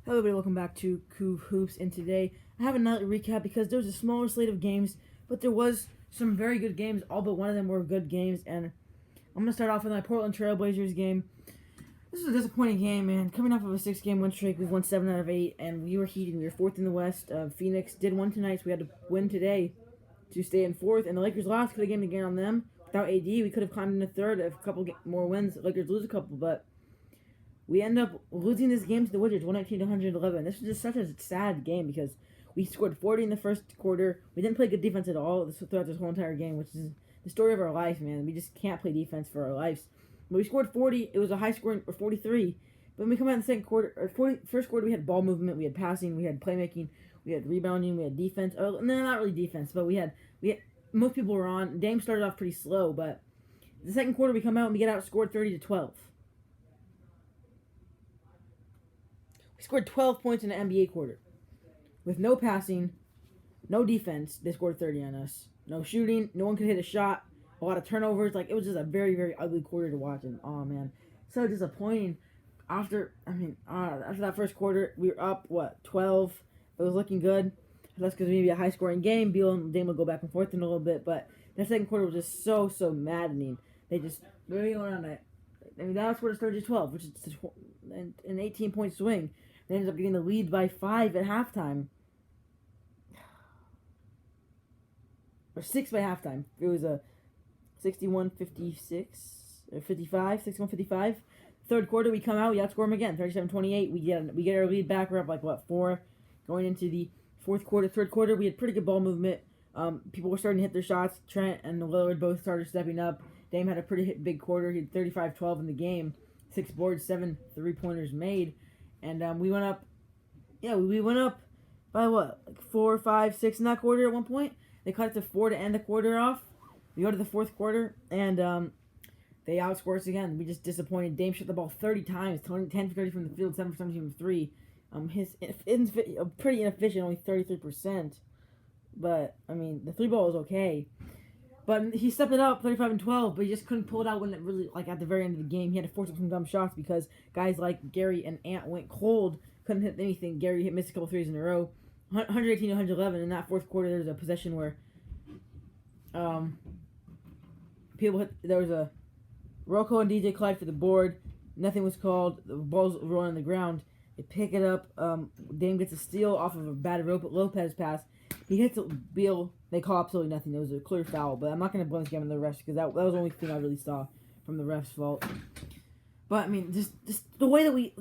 Hello everybody, welcome back to Coup Hoops, and today I have another recap because there was a smaller slate of games, but there was some very good games, all but one of them were good games, and I'm going to start off with my Portland Trailblazers game. This is a disappointing game, man. Coming off of a 6-game win streak, we've won 7 out of 8, and we were heated. We were 4th in the West. Phoenix did win tonight, so we had to win today to stay in 4th, and the Lakers lost. Could have gained again on them. Without AD, we could have climbed into 3rd if a couple more wins. The Lakers lose a couple, but we end up losing this game to the Wizards, 119 to 111. This was just such a sad game because we scored 40 in the first quarter. We didn't play good defense at all throughout this whole entire game, which is the story of our life, man. We just can't play defense for our lives. When we scored 40, it was a high scoring, or 43. But when we come out in the second quarter, first quarter, we had ball movement, we had passing, we had playmaking, we had rebounding, we had defense. Oh, no, not really defense, but we had most people were on. Dame started off pretty slow, but the second quarter, we come out and we get outscored 30 to 12. We scored 12 points in an NBA quarter. With no passing, no defense, they scored 30 on us. No shooting, no one could hit a shot, a lot of turnovers. Like, it was just a very, very ugly quarter to watch. And, oh, man, so disappointing. After that first quarter, we were up, 12? It was looking good. That's because maybe a high-scoring game. Beal and Dame will go back and forth in a little bit. But the second quarter was just so maddening. They just really went on it. I mean, that's where it started to 12, which is an 18-point swing. They ended up getting the lead by 5 at halftime. Or 6 by halftime. It was a 61-56 or 55, 61-55. Third quarter, we come out, we outscore them again, 37-28. We get our lead back. We're up like 4 going into the fourth quarter. Third quarter, we had pretty good ball movement. People were starting to hit their shots. Trent and Lillard both started stepping up. Dame had a pretty big quarter. He had 35-12 in the game, 6 boards, 7 3-pointers made. And we went up, we went up by what, like 4, 5, 6 in that quarter at one point. They cut it to 4 to end the quarter off. We go to the fourth quarter, and they outscore us again. We just disappointed. Dame shot the ball 30 times, 10 for 30 from the field, 7 for 17 from 3. His pretty inefficient, only 33%. But, I mean, the 3 ball was okay. But he stepped it up, 35-12, but he just couldn't pull it out when it really, like, at the very end of the game. He had to force up some dumb shots because guys like Gary and Ant went cold, couldn't hit anything. Gary missed a couple threes in a row. 118 to 111. In that fourth quarter, there was a possession where there was a Rocco and DJ Clyde for the board. Nothing was called. The ball's rolling on the ground. They pick it up. Dame gets a steal off of a bad Lopez pass. He hits Beal. They call absolutely nothing. It was a clear foul, but I'm not going to blame this game on the refs because that was the only thing I really saw from the refs' fault. But, I mean, just the way that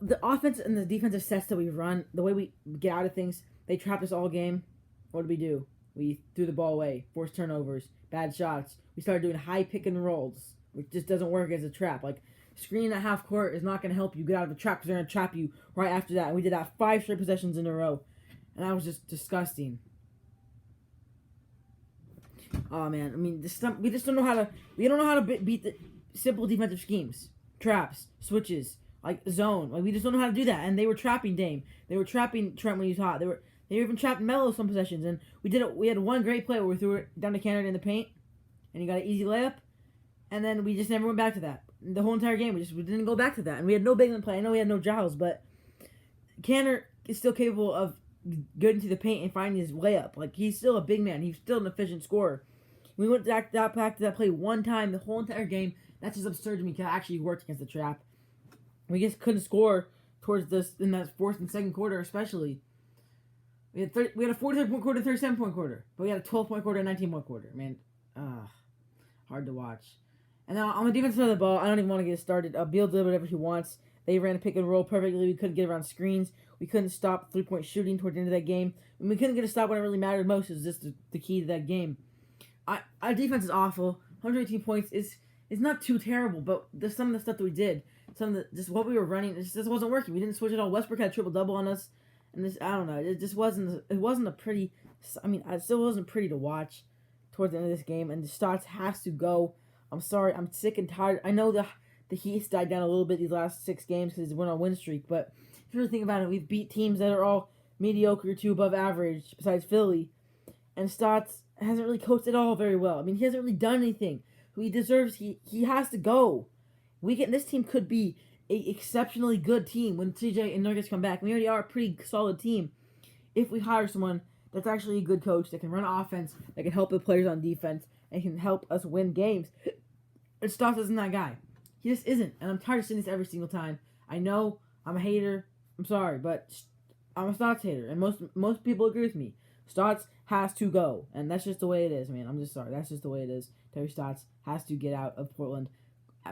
the offense and the defensive sets that we run, the way we get out of things, they trapped us all game. What did we do? We threw the ball away, forced turnovers, bad shots. We started doing high pick and rolls, which just doesn't work as a trap. Like, screening at half court is not going to help you get out of the trap because they're going to trap you right after that. And we did that 5 straight possessions in a row. And that was just disgusting. Oh man, I mean, we just don't know how to. We don't know how to beat the simple defensive schemes, traps, switches, like zone. Like we just don't know how to do that. And they were trapping Dame. They were trapping Trent when he was hot. They were even trapping Melo some possessions. And we did it. We had one great play where we threw it down to Canada in the paint, and he got an easy layup. And then we just never went back to that. The whole entire game, we didn't go back to that. And we had no big man play. I know we had no Giles, but Canner is still capable of getting to the paint and finding his layup. Like, he's still a big man. He's still an efficient scorer. We went back to that play one time the whole entire game. That's just absurd to me because it actually worked against the trap. We just couldn't score towards this in that fourth and second quarter, especially. We had a 43-point quarter, 37-point quarter, but we had a 12-point quarter, 19-point quarter. Man, hard to watch. And then on the defensive side of the ball, I don't even want to get started. Beal did whatever he wants. They ran a pick and roll perfectly. We couldn't get around screens. We couldn't stop 3-point shooting toward the end of that game. And we couldn't get a stop when it really mattered most. It was just the key to that game. Our defense is awful. 118 points is not too terrible, but there's some of the stuff that we did, just what we were running, it just wasn't working. We didn't switch at all. Westbrook had a triple-double on us, and I don't know. It just wasn't a pretty. I mean, it still wasn't pretty to watch towards the end of this game, and the Stotts has to go. I'm sorry. I'm sick and tired. I know the Heat's died down a little bit these last 6 games because we're on a win streak, but if you really think about it, we've beat teams that are all mediocre to above average, besides Philly, and Stotts hasn't really coached at all very well. I mean, he hasn't really done anything. He has to go. This team could be a exceptionally good team when CJ and Nuggets come back. We already are a pretty solid team if we hire someone that's actually a good coach that can run offense, that can help the players on defense, and can help us win games. And Stotts isn't that guy. He just isn't. And I'm tired of saying this every single time. I know I'm a hater. I'm sorry, but I'm a Stotts hater. And most people agree with me. Stotts has to go. And that's just the way it is, man. I'm just sorry. That's just the way it is. Terry Stotts has to get out of Portland.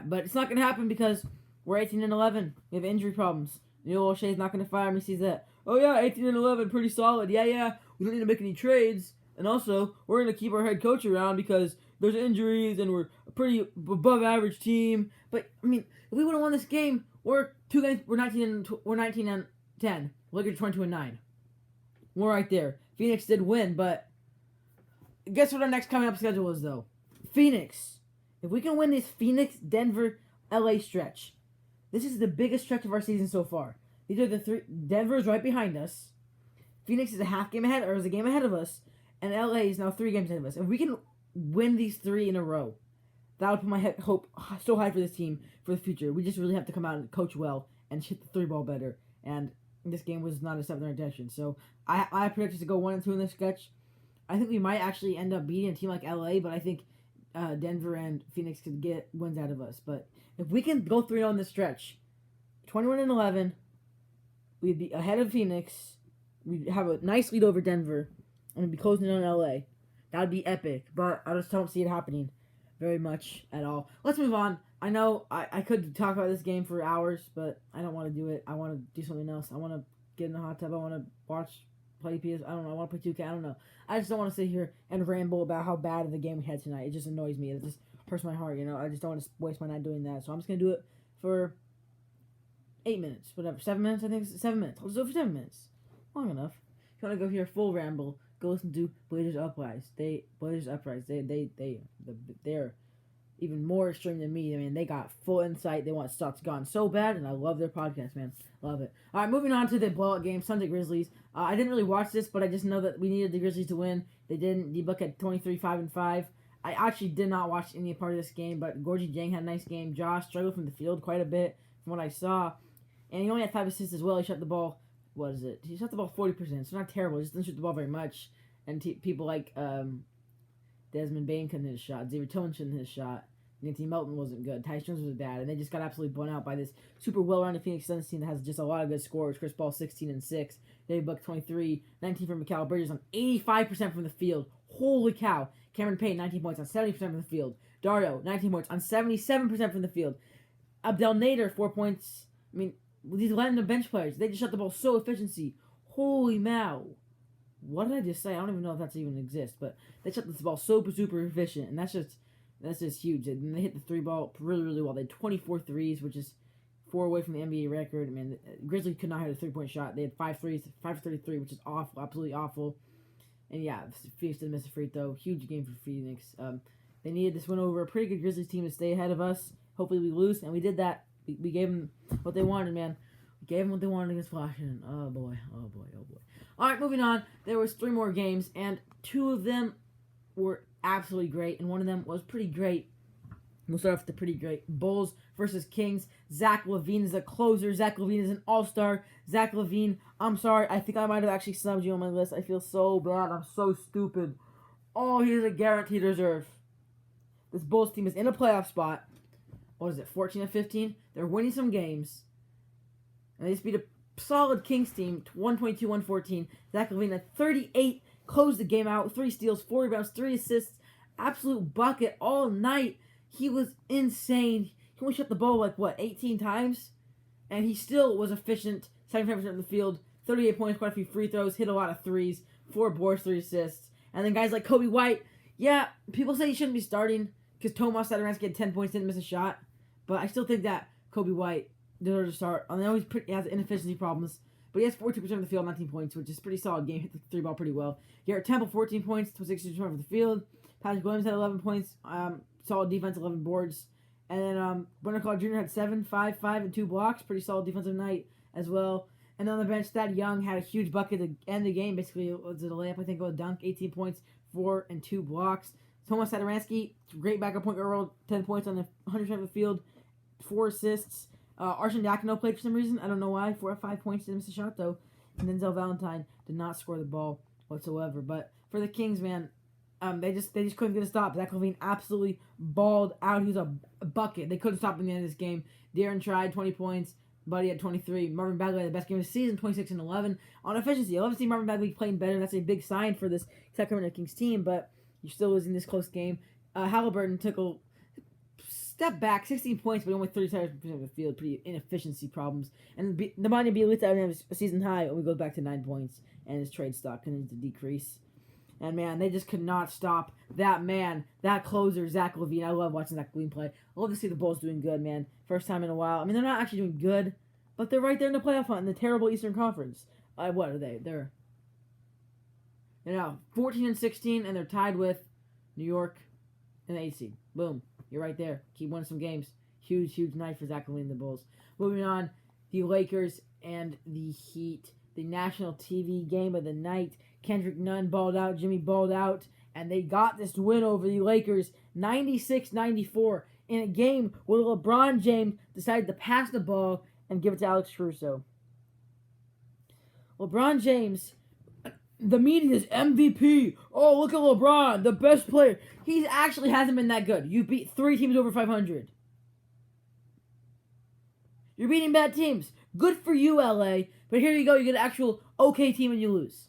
But it's not going to happen because we're 18-11. We have injury problems. Neil O'Shea's not going to fire me. Sees that. Oh, yeah, 18-11. Pretty solid. Yeah. We don't need to make any trades. And also, we're going to keep our head coach around because there's injuries and we're a pretty above average team. But I mean, if we would have won this game, we're 19 and 10. Lakers 22-9. We're right there. Phoenix did win, but guess what our next coming up schedule is though? Phoenix. If we can win this Phoenix, Denver, LA stretch, this is the biggest stretch of our season so far. These are the three. Denver is right behind us. Phoenix is a game ahead of us, and LA is now 3 games ahead of us. If we can win these 3 in a row, that would put my hope so high for this team for the future. We just really have to come out and coach well and hit the 3-ball better. And this game was not a step in our direction. So I predict us to go 1-2 in this stretch. I think we might actually end up beating a team like LA, but I think Denver and Phoenix could get wins out of us. But if we can go 3-0 in this stretch, 21-11, we'd be ahead of Phoenix. We'd have a nice lead over Denver, and we'd be closing in on LA. That would be epic, but I just don't see it happening very much at all. Let's move on. I know I could talk about this game for hours, but I don't want to do it. I want to do something else. I want to get in the hot tub. I want to play PS. I don't know. I want to play 2K. I don't know. I just don't want to sit here and ramble about how bad of the game we had tonight. It just annoys me. It just hurts my heart, I just don't want to waste my night doing that. So I'm just going to do it for 8 minutes. Whatever. 7 minutes, I think. 7 minutes. Let's do it for 7 minutes. Long enough. If you want to go hear a full ramble, go listen to Blazers Uprise. They're even more extreme than me. I mean, they got full insight. They want Stotts gone so bad, and I love their podcast, man. Love it. All right, moving on to the blowout game, Suns at Grizzlies. I didn't really watch this, but I just know that we needed the Grizzlies to win. They didn't. D-Book had 23-5-5. I actually did not watch any part of this game, but Gorgie Jang had a nice game. Josh struggled from the field quite a bit from what I saw, and he only had 5 assists as well. He shot the ball. What is it? He shot the ball 40%. It's not terrible. He just didn't shoot the ball very much. And people like Desmond Bain couldn't hit his shot. Xavier Tillman shouldn't hit his shot. Anthony Melton wasn't good. Tyus Jones was bad. And they just got absolutely blown out by this super well-rounded Phoenix Suns team that has just a lot of good scorers. Chris Paul 16-6. David Buck 23. 19 from Mikal Bridges on 85% from the field. Holy cow. Cameron Payne 19 points on 70% from the field. Dario 19 points on 77% from the field. Abdel Nader 4 points. I mean, these random bench players, they just shot the ball so efficiency. Holy mow. What did I just say? I don't even know if that's even exists, but they shot this ball super efficient, and that's just huge. And they hit the 3-ball really well. They had 24 threes, which is 4 away from the NBA record. I mean, Grizzlies could not hit a 3-point shot. They had 5 threes, 5 for 33, which is awful, absolutely awful. And yeah, Phoenix didn't miss a free throw. Huge game for Phoenix. They needed this win over a pretty good Grizzlies team to stay ahead of us. Hopefully we lose, and we did that. We gave them what they wanted, man. We gave them what they wanted against Washington. Oh boy. All right, moving on. There was 3 more games, and 2 of them were absolutely great, and one of them was pretty great. We'll start off with the pretty great. Bulls versus Kings. Zach LaVine is a closer. Zach LaVine is an all-star. Zach LaVine, I'm sorry. I think I might have actually snubbed you on my list. I feel so bad. I'm so stupid. Oh, he's a guaranteed reserve. This Bulls team is in a playoff spot. What is it, 14-15? They're winning some games. And they just beat a solid Kings team, 122-114. Zach LaVine at 38, closed the game out, 3 steals, 4 rebounds, 3 assists, absolute bucket all night. He was insane. He only shot the ball 18 times? And he still was efficient, 75% from the field, 38 points, quite a few free throws, hit a lot of threes, 4 boards, 3 assists. And then guys like Kobe White, yeah, people say he shouldn't be starting because Tomas Satoransky had 10 points, didn't miss a shot. But I still think that Kobe White deserves to start. I know he has inefficiency problems, but he has 42% of the field, 19 points, which is a pretty solid game. Hit the 3-ball pretty well. Garrett Temple, 14 points, 62% from the field. Patrick Williams had 11 points, solid defense, 11 boards. And then Brenner Clark Jr. had 7, 5, 5, and 2 blocks. Pretty solid defensive night as well. And on the bench, Thad Young had a huge bucket to end the game. Basically, it was a layup, I think, with a dunk, 18 points, 4 and 2 blocks. Tomas Satoransky, great backup point guard, 10 points on the 100% of the field, 4 assists. Arsene Yakino played for some reason. I don't know why. 4 or 5 points, didn't miss a shot though. And Denzel Valentine did not score the ball whatsoever. But for the Kings, man, they just couldn't get a stop. Zach LaVine absolutely balled out. He was a bucket. They couldn't stop him in the end of this game. De'Aaron tried 20 points. Buddy had 23. Marvin Bagley had the best game of the season, 26 and 11. On efficiency, I love to see Marvin Bagley playing better. That's a big sign for this Sacramento Kings team, but you're still losing this close game. Halliburton took a step back, 16 points, but only 37% of the field. Pretty inefficiency problems. And Nemanja Bjelica had a season high when we go back to 9 points, and his trade stock continues to decrease. And, man, they just could not stop that man, that closer, Zach LaVine. I love watching Zach LaVine play. I love to see the Bulls doing good, man. First time in a while. I mean, they're not actually doing good, but they're right there in the playoff hunt in the terrible Eastern Conference. What are they? They're now 14 and 16, and they're tied with New York and the 8th seed. Boom. You're right there. Keep winning some games. Huge, huge night for Zach LaVine and the Bulls. Moving on, the Lakers and the Heat. The national TV game of the night. Kendrick Nunn balled out. Jimmy balled out. And they got this win over the Lakers 96-94 in a game where LeBron James decided to pass the ball and give it to Alex Caruso. LeBron James, the media's MVP. Oh, look at LeBron, the best player. He actually hasn't been that good. You beat 3 teams over 500. You're beating bad teams. Good for you, LA. But here you go. You get an actual okay team and you lose.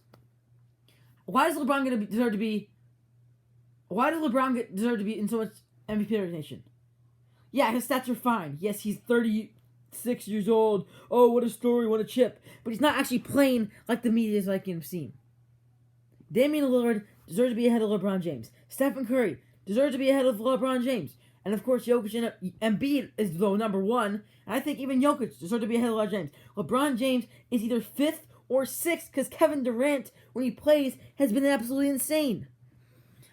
Why does LeBron deserve to be? Why does LeBron deserve to be in so much MVP recognition? Yeah, his stats are fine. Yes, he's 36 years old. Oh, what a story, what a chip. But he's not actually playing like the media is making him seem. Damian Lillard deserves to be ahead of LeBron James. Stephen Curry deserves to be ahead of LeBron James. And of course, Jokic and Embiid is the number 1. And I think even Jokic deserves to be ahead of LeBron James. LeBron James is either 5th or 6th because Kevin Durant, when he plays, has been absolutely insane.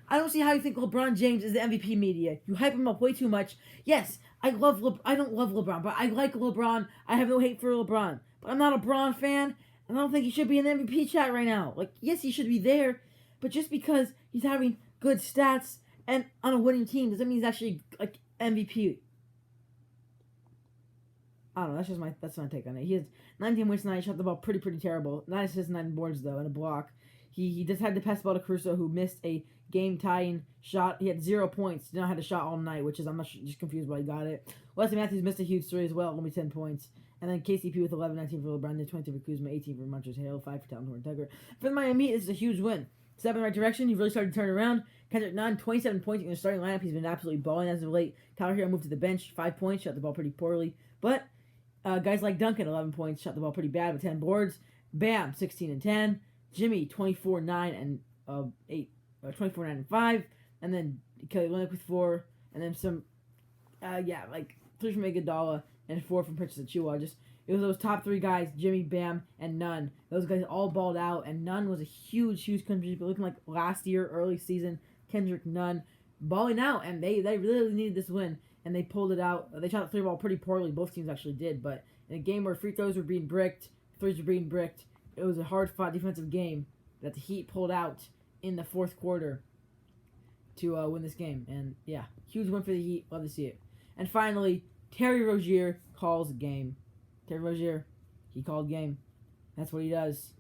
I don't see how you think LeBron James is the MVP media. You hype him up way too much. Yes, I don't love LeBron, but I like LeBron. I have no hate for LeBron. But I'm not a Bron fan, and I don't think he should be in the MVP chat right now. Like, yes, he should be there, but just because he's having good stats and on a winning team doesn't mean he's actually, like, MVP. I don't know, that's my take on it. He has 19 wins tonight, shot the ball pretty terrible. 9 assists, 9 boards, though, and a block. He just had to pass the ball to Caruso, who missed a game-tying shot. He had 0 points. Did not have a shot all night, which is, I'm not just confused why he got it. Wesley Matthews missed a huge 3 as well, only 10 points. And then KCP with 11, 19 for LeBron, 20 for Kuzma, 18 for Montrezl Harrell, 5 for Talon Horton-Tucker. For the Miami Heat, this is a huge win. Step in the right direction. You've really started to turn around. Kendrick Nunn, 27 points in the starting lineup. He's been absolutely balling as of late. Tyler Hero moved to the bench, 5 points, shot the ball pretty poorly. But guys like Duncan, 11 points, shot the ball pretty bad with 10 boards. Bam, 16 and 10. Jimmy, 24-9 and 24-9 and 5. And then Kelly Olynyk with 4. And then some, 3 from Iguodala and 4 from Princess Achiuwa. It was those top 3 guys, Jimmy, Bam, and Nunn. Those guys all balled out, and Nunn was a huge, huge contributor. Looking like last year, early season, Kendrick Nunn balling out, and they really needed this win, and they pulled it out. They shot the 3-ball pretty poorly. Both teams actually did, but in a game where free throws were being bricked, threes were being bricked, it was a hard-fought defensive game that the Heat pulled out in the 4th quarter to win this game. And, yeah, huge win for the Heat. Love to see it. And finally, Terry Rozier calls game. Terry Rozier, he called game. That's what he does.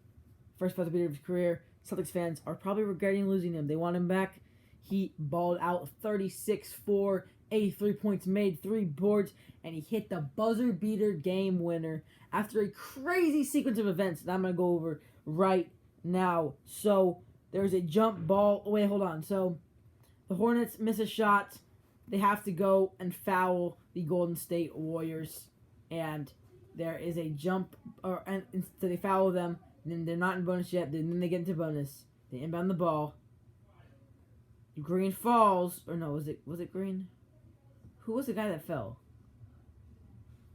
First buzzer beater of his career. Celtics fans are probably regretting losing him. They want him back. He balled out 36-4, 83 points made, 3 boards, and he hit the buzzer beater game winner after a crazy sequence of events that I'm going to go over right now. So, there's a jump ball. Wait, hold on. So, the Hornets miss a shot. They have to go and foul the Golden State Warriors. And there is a jump, so they foul them. And then they're not in bonus yet. Then they get into bonus. They inbound the ball. Green falls. Or no, was it Green? Who was the guy that fell?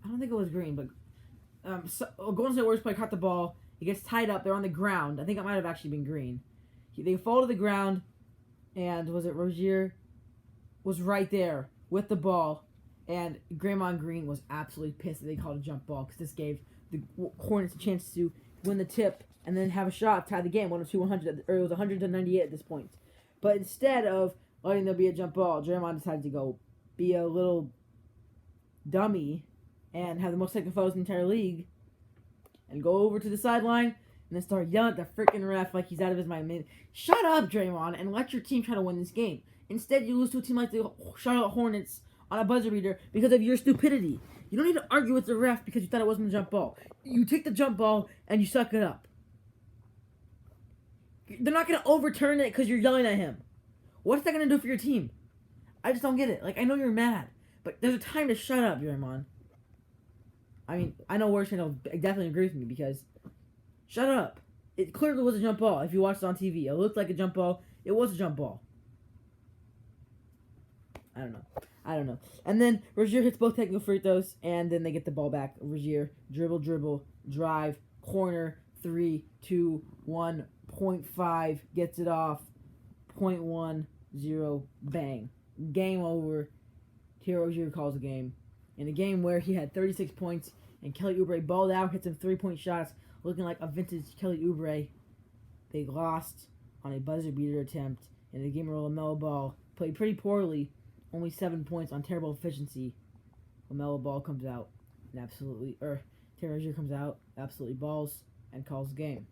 I don't think it was Green, but Golden State Warriors player caught the ball. He gets tied up. They're on the ground. I think it might have actually been Green. They fall to the ground, and was it Rozier? Was right there with the ball, and Draymond Green was absolutely pissed that they called a jump ball because this gave the Hornets a chance to win the tip and then have a shot, tie the game 102-100, or it was 100-98 at this point. But instead of letting there be a jump ball, Draymond decided to go be a little dummy and have the most taken photos in the entire league, and go over to the sideline and then start yelling at the freaking ref like he's out of his mind. Man, shut up, Draymond, and let your team try to win this game. Instead, you lose to a team like the Charlotte Hornets on a buzzer beater because of your stupidity. You don't need to argue with the ref because you thought it wasn't a jump ball. You take the jump ball and you suck it up. They're not going to overturn it because you're yelling at him. What's that going to do for your team? I just don't get it. Like, I know you're mad, but there's a time to shut up, Draymond. I mean, I know Warriors fans will definitely agree with me because shut up. It clearly was a jump ball if you watched it on TV. It looked like a jump ball. It was a jump ball. I don't know. And then Rozier hits both technical free throws, and then they get the ball back. Rozier, dribble, drive, corner, 3, 2, 1, 0.5, gets it off, 0.10, bang. Game over. Here Rozier calls the game. In a game where he had 36 points, and Kelly Oubre balled out, hit some 3-point shots, looking like a vintage Kelly Oubre. They lost on a buzzer beater attempt in a game where LaMelo Ball played pretty poorly. Only 7 points on terrible efficiency. LaMelo Ball comes out and Terry Rozier comes out, absolutely balls, and calls the game.